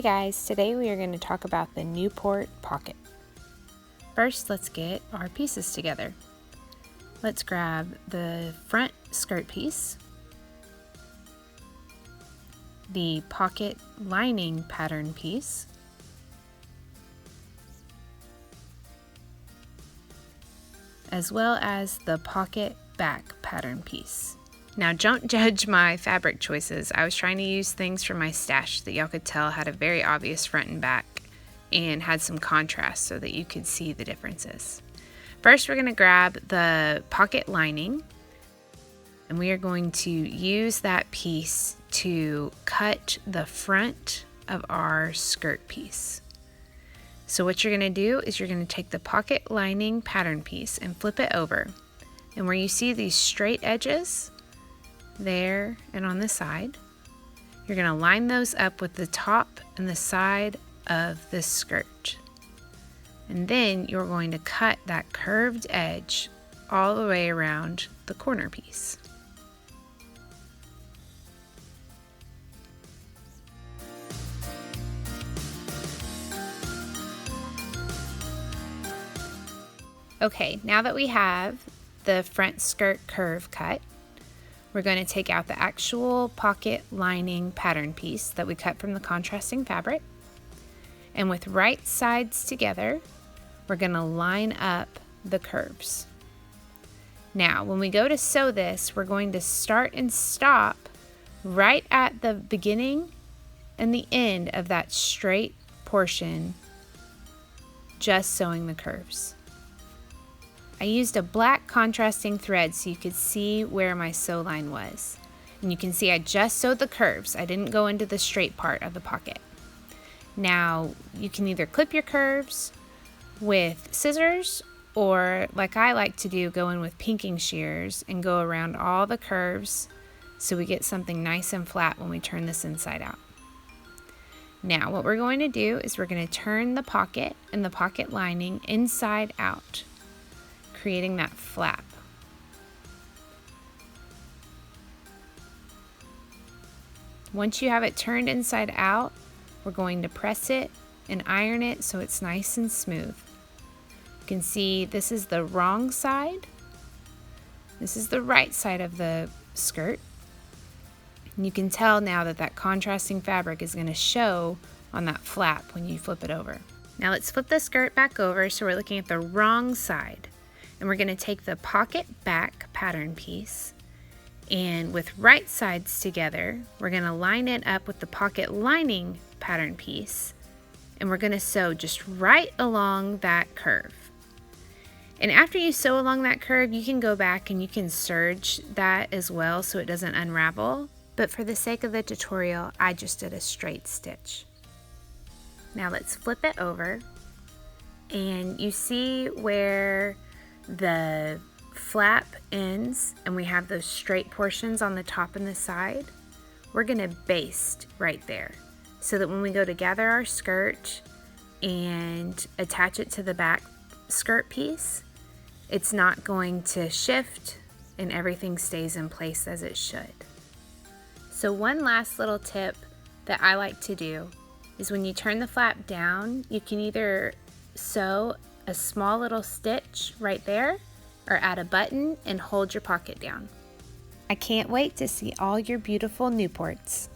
Hey guys, today we are going to talk about the Newport pocket. First, let's get our pieces together. Let's grab the front skirt piece, the pocket lining pattern piece, as well as the pocket back pattern piece. Now don't judge my fabric choices. I was trying to use things from my stash that y'all could tell had a very obvious front and back and had some contrast so that you could see the differences. First, we're going to grab the pocket lining and we are going to use that piece to cut the front of our skirt piece. So what you're going to do is you're going to take the pocket lining pattern piece and flip it over. And where you see these straight edges, there and on the side, you're going to line those up with the top and the side of the skirt. And then you're going to cut that curved edge all the way around the corner piece. Okay, now that we have the front skirt curve cut, we're going to take out the actual pocket lining pattern piece that we cut from the contrasting fabric. And with right sides together, we're going to line up the curves. Now, when we go to sew this, we're going to start and stop right at the beginning and the end of that straight portion, just sewing the curves. I used a black contrasting thread so you could see where my sew line was. And you can see I just sewed the curves. I didn't go into the straight part of the pocket. Now, you can either clip your curves with scissors or, like I like to do, go in with pinking shears and go around all the curves so we get something nice and flat when we turn this inside out. Now, what we're going to do is we're going to turn the pocket and the pocket lining inside out, creating that flap. Once you have it turned inside out, we're going to press it and iron it so it's nice and smooth. You can see this is the wrong side. This is the right side of the skirt. And you can tell now that that contrasting fabric is going to show on that flap when you flip it over. Now let's flip the skirt back over so we're looking at the wrong side. And we're going to take the pocket back pattern piece and with right sides together, we're going to line it up with the pocket lining pattern piece and we're going to sew just right along that curve. And after you sew along that curve, you can go back and you can serge that as well so it doesn't unravel. But for the sake of the tutorial, I just did a straight stitch. Now let's flip it over and you see where the flap ends and we have those straight portions on the top and the side. We're going to baste right there so that when we go to gather our skirt and attach it to the back skirt piece, it's not going to shift and everything stays in place as it should. So one last little tip that I like to do is when you turn the flap down, you can either sew a small little stitch right there or add a button and hold your pocket down. I can't wait to see all your beautiful Newports.